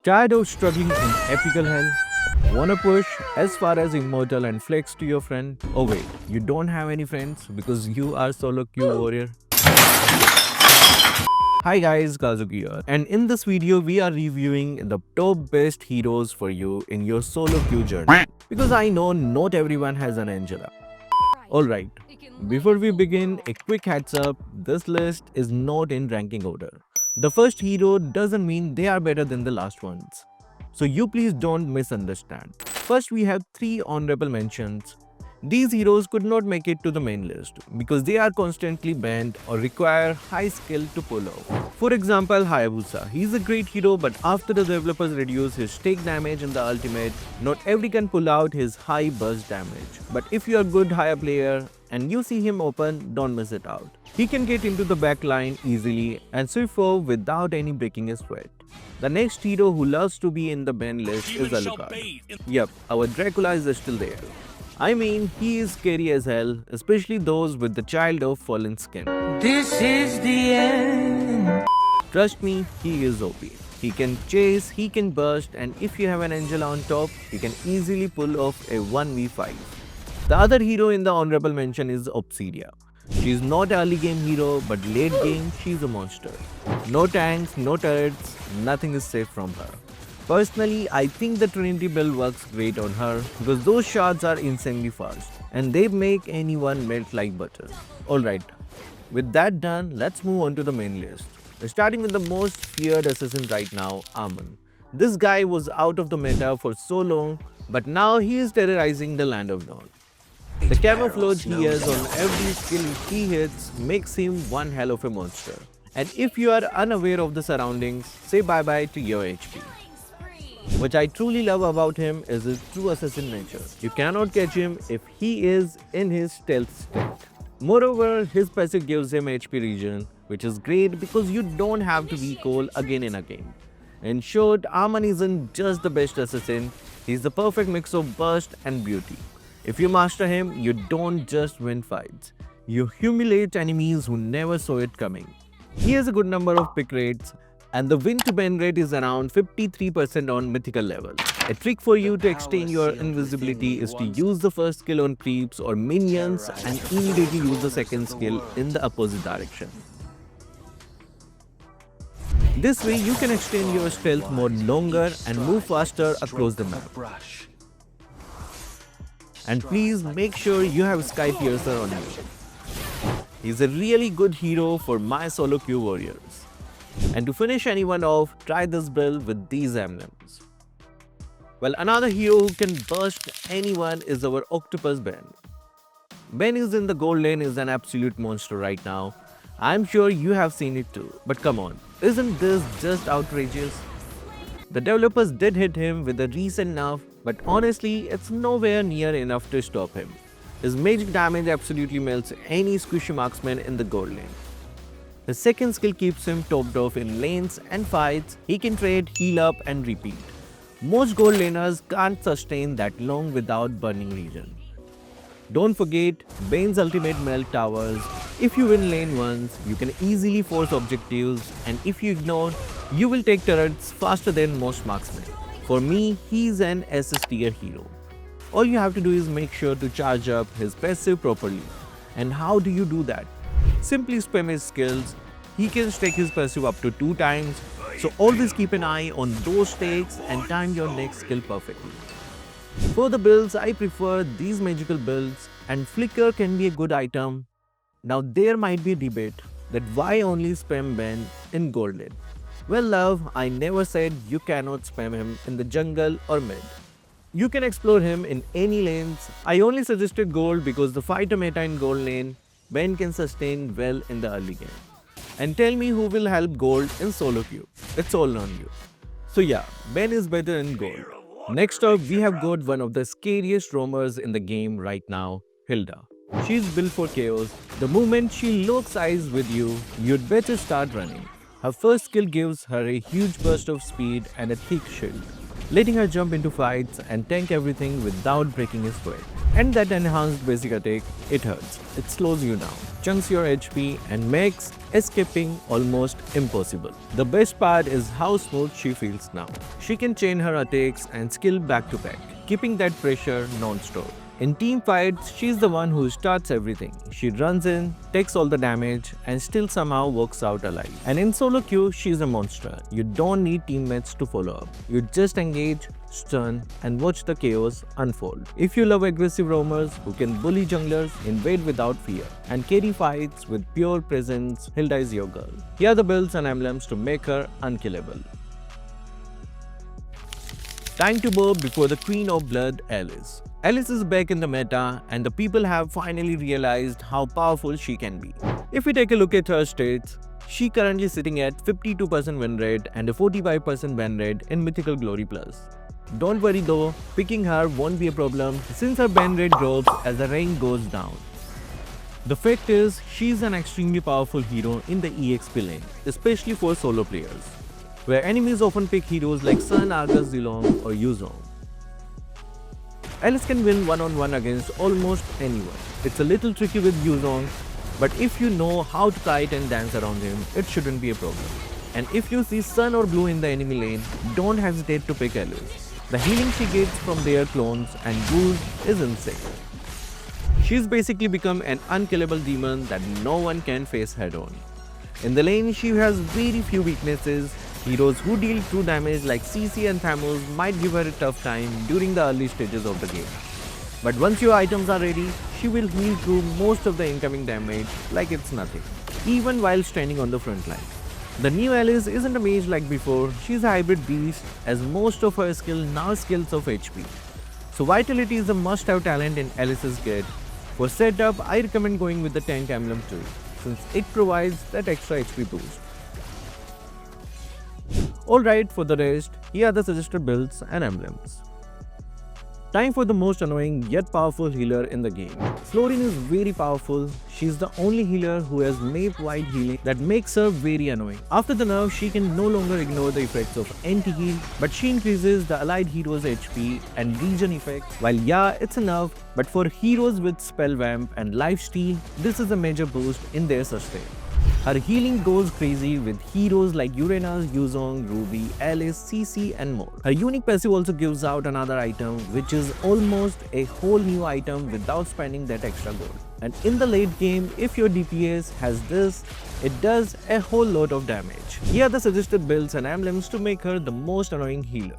Tired of struggling in epical hell? Wanna push as far as Immortal and flex to your friend? Oh wait, you don't have any friends because you are solo queue warrior? Hi guys, Kazuki here, and in this video we are reviewing the top best heroes for you in your solo queue journey. Because I know not everyone has an Angela. Alright, before we begin, a quick heads up, this list is not in ranking order. The first hero doesn't mean they are better than the last ones. So you please don't misunderstand. First we have 3 honorable mentions. These heroes could not make it to the main list because they are constantly banned or require high skill to pull off. For example, Hayabusa. He is a great hero, but after the developers reduce his stake damage in the ultimate, not every can pull out his high burst damage. But if you are a good Haya player and you see him open, don't miss it out. He can get into the back line easily and sweep forward without any breaking a sweat. The next hero who loves to be in the ban list is Alucard. Yep, our Dracula is still there. I mean, he is scary as hell, especially those with the child of fallen skin. This is the end. Trust me, he is OP. He can chase, he can burst, and if you have an Angela on top, he can easily pull off a 1v5. The other hero in the honorable mention is Obsidia. She is not early game hero, but late game, she is a monster. No tanks, no turrets, nothing is safe from her. Personally, I think the Trinity build works great on her because those shards are insanely fast and they make anyone melt like butter. Alright, with that done, let's move on to the main list. Starting with the most feared assassin right now, Amon. This guy was out of the meta for so long, but now he is terrorizing the land of Dawn. The camouflage he has on every skill he hits makes him one hell of a monster. And if you are unaware of the surroundings, say bye bye to your HP. What I truly love about him is his true assassin nature. You cannot catch him if he is in his stealth state. Moreover, his passive gives him HP regen, which is great because you don't have to recall again and again. In short, Amon isn't just the best assassin, he's the perfect mix of burst and beauty. If you master him, you don't just win fights, you humiliate enemies who never saw it coming. He has a good number of pick rates, and the win to ban rate is around 53% on mythical level. A trick for you to extend your invisibility is to use the first skill on creeps or minions and immediately use the second skill in the opposite direction. This way you can extend your stealth mode longer and move faster across the map. And please make sure you have Sky Piercer on you. He's a really good hero for my solo queue warriors. And to finish anyone off, try this build with these emblems. Well, another hero who can burst anyone is our Octopus Ben. Ben is in the gold lane is an absolute monster right now. I'm sure you have seen it too, but come on, isn't this just outrageous? The developers did hit him with a recent nerf, but honestly, it's nowhere near enough to stop him. His magic damage absolutely melts any squishy marksman in the gold lane. His second skill keeps him topped off in lanes and fights. He can trade, heal up and repeat. Most gold laners can't sustain that long without burning regen. Don't forget Bane's ultimate melt towers. If you win lane once, you can easily force objectives, and if you ignore, you will take turrets faster than most marksmen. For me, he's an SS tier hero. All you have to do is make sure to charge up his passive properly. And how do you do that? Simply spam his skills. He can stack his passive up to 2 times, so always keep an eye on those stacks and time your next skill perfectly. For the builds, I prefer these magical builds, and Flicker can be a good item. Now there might be a debate that why only spam Ben in gold lane. Well love, I never said you cannot spam him in the jungle or mid. You can explore him in any lanes. I only suggested gold because the fighter meta in gold lane, Ben can sustain well in the early game. And tell me who will help gold in solo queue. It's all on you. So yeah, Ben is better in gold. Next up, we have got one of the scariest roamers in the game right now, Hilda. She's built for chaos. The moment she locks eyes with you, you'd better start running. Her first skill gives her a huge burst of speed and a thick shield. letting her jump into fights and tank everything without breaking his sweat. And that enhanced basic attack, it hurts. It slows you down, chunks your HP and makes escaping almost impossible. The best part is how smooth she feels now. She can chain her attacks and skill back to back, keeping that pressure non-stop. In team fights, she's the one who starts everything. She runs in, takes all the damage, and still somehow walks out alive. And in solo queue, she's a monster. You don't need teammates to follow up. You just engage, stun, and watch the chaos unfold. If you love aggressive roamers who can bully junglers, invade without fear, and carry fights with pure presence, Hilda is your girl. Here are the builds and emblems to make her unkillable. Time to bow before the Queen of Blood, Alice. Alice is back in the meta and the people have finally realized how powerful she can be. If we take a look at her stats, she currently sitting at 52% win rate and a 45% ban rate in Mythical Glory Plus. Don't worry though, picking her won't be a problem since her ban rate drops as the rank goes down. The fact is, she's an extremely powerful hero in the EXP lane, especially for solo players, where enemies often pick heroes like Sun, Argus, Zilong or Yuzong. Alice can win one-on-one against almost anyone. It's a little tricky with Yuzong, but if you know how to kite and dance around him, it shouldn't be a problem. And if you see Sun or Blue in the enemy lane, don't hesitate to pick Alice. The healing she gets from their clones and boost is insane. She's basically become an unkillable demon that no one can face head-on. In the lane, she has very few weaknesses. Heroes who deal true damage like CC and Thamus might give her a tough time during the early stages of the game. But once your items are ready, she will heal through most of the incoming damage like it's nothing, even while standing on the front line. The new Alice isn't a mage like before, she's a hybrid beast as most of her skill now skills of HP. So Vitality is a must-have talent in Alice's kit. For setup, I recommend going with the tank emblem too, since it provides that extra HP boost. Alright, for the rest, here are the suggested builds and emblems. Time for the most annoying yet powerful healer in the game. Florine is very powerful. She's the only healer who has map-wide healing that makes her very annoying. After the nerf, she can no longer ignore the effects of anti-heal, but she increases the allied hero's HP and regen effect. While yeah, it's a nerf, but for heroes with spell vamp and lifesteal, this is a major boost in their sustain. Her healing goes crazy with heroes like Uranus, Yuzong, Ruby, Alice, CC and more. Her unique passive also gives out another item which is almost a whole new item without spending that extra gold. And in the late game, if your DPS has this, it does a whole lot of damage. Here are the suggested builds and emblems to make her the most annoying healer.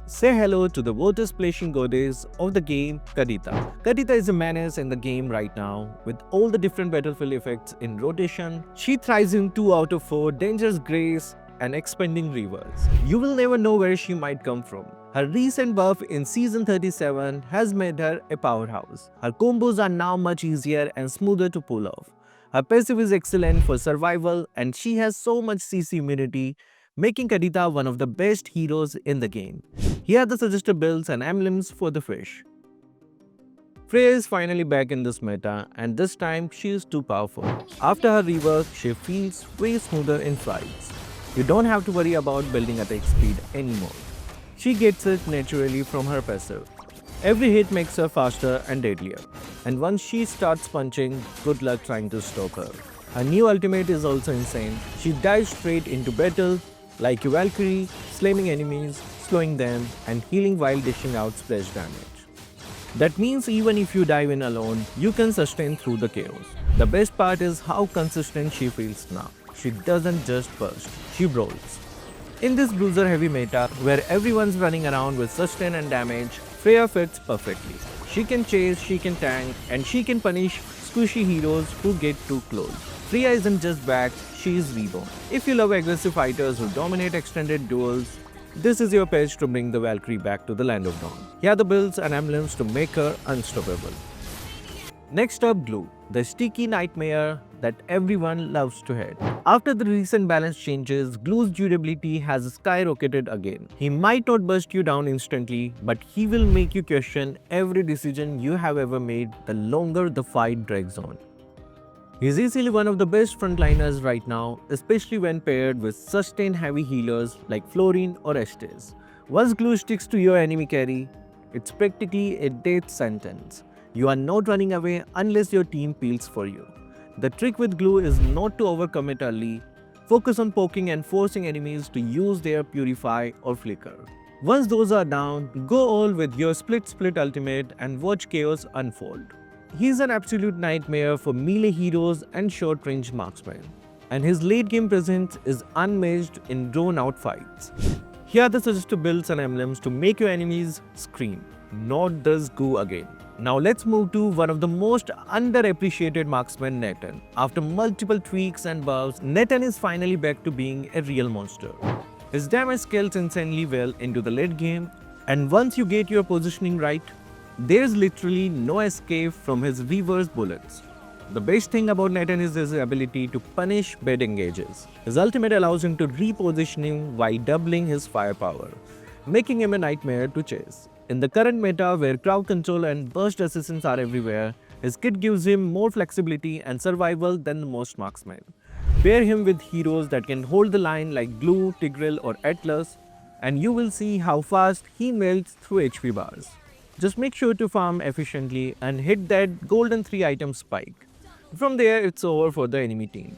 Say hello to the water splashing goddess of the game, Kadita. Kadita is a menace in the game right now. With all the different battlefield effects in rotation, she thrives in 2 out of 4 dangerous grace and expanding rivers. You will never know where she might come from. Her recent buff in season 37 has made her a powerhouse. Her combos are now much easier and smoother to pull off. Her passive is excellent for survival and she has so much CC immunity, making Kadita one of the best heroes in the game. Here are the suggested builds and emblems for the fish. Freya is finally back in this meta and this time she is too powerful. After her rework, she feels way smoother in fights. You don't have to worry about building attack speed anymore. She gets it naturally from her passive. Every hit makes her faster and deadlier. And once she starts punching, good luck trying to stop her. Her new ultimate is also insane. She dives straight into battle like a Valkyrie, slamming enemies, slowing them, and healing while dishing out splash damage. That means even if you dive in alone, you can sustain through the chaos. The best part is how consistent she feels now. She doesn't just burst, she brawls. In this bruiser-heavy meta, where everyone's running around with sustain and damage, Freya fits perfectly. She can chase, she can tank, and she can punish squishy heroes who get too close. Freya isn't just back, she is reborn. If you love aggressive fighters who dominate extended duels, this is your page to bring the Valkyrie back to the Land of Dawn. Here are the builds and emblems to make her unstoppable. Next up, Glue, the sticky nightmare that everyone loves to hate. After the recent balance changes, Glue's durability has skyrocketed again. He might not burst you down instantly, but he will make you question every decision you have ever made the longer the fight drags on. He's easily one of the best frontliners right now, especially when paired with sustain heavy healers like Florine or Estes. Once glue sticks to your enemy carry, it's practically a death sentence. You are not running away unless your team peels for you. The trick with glue is not to overcommit early. Focus on poking and forcing enemies to use their purify or flicker. Once those are down, go all with your split ultimate and watch chaos unfold. He's an absolute nightmare for melee heroes and short-range marksmen, and his late-game presence is unmatched in drawn-out fights. Here are the suggested builds and emblems to make your enemies scream, "Not this goo again." Now let's move to one of the most underappreciated marksmen, Nathan. After multiple tweaks and buffs, Nathan is finally back to being a real monster. His damage scales insanely well into the late game, and once you get your positioning right, there's literally no escape from his reverse bullets. The best thing about Nathan is his ability to punish bad engages. His ultimate allows him to reposition him while doubling his firepower, making him a nightmare to chase. In the current meta where crowd control and burst assassins are everywhere, his kit gives him more flexibility and survival than most marksmen. Pair him with heroes that can hold the line like Glue, Tigreal or Atlas, and you will see how fast he melts through HP bars. Just make sure to farm efficiently and hit that golden 3-item spike. From there, it's over for the enemy team.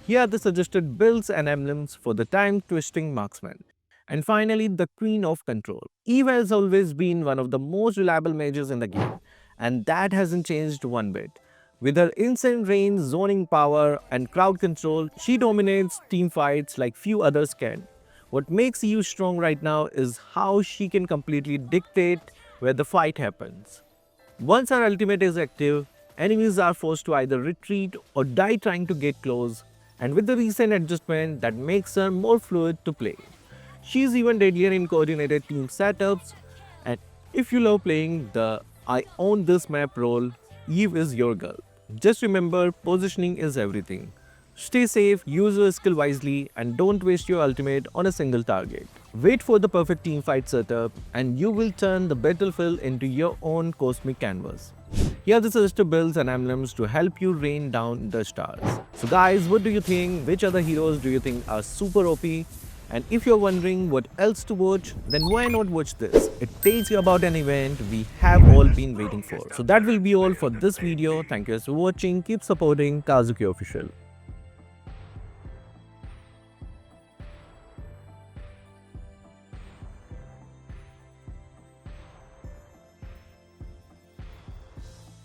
Here are the suggested builds and emblems for the time-twisting marksman. And finally, the Queen of Control. Eve has always been one of the most reliable mages in the game, and that hasn't changed one bit. With her insane range, zoning power, and crowd control, she dominates team fights like few others can. What makes Eve strong right now is how she can completely dictate where the fight happens. Once her ultimate is active, enemies are forced to either retreat or die trying to get close, and with the recent adjustment that makes her more fluid to play. She's even deadlier in coordinated team setups, and if you love playing the "I own this map" role, Eve is your girl. Just remember, positioning is everything. Stay safe, use your skill wisely, and don't waste your ultimate on a single target. Wait for the perfect teamfight setup, and you will turn the battlefield into your own cosmic canvas. Here are the suggested builds and emblems to help you rain down the stars. So guys, what do you think? Which other heroes do you think are super OP? And if you're wondering what else to watch, then why not watch this? It tells you about an event we have all been waiting for. So that will be all for this video. Thank you guys for watching. Keep supporting Kazuki Official.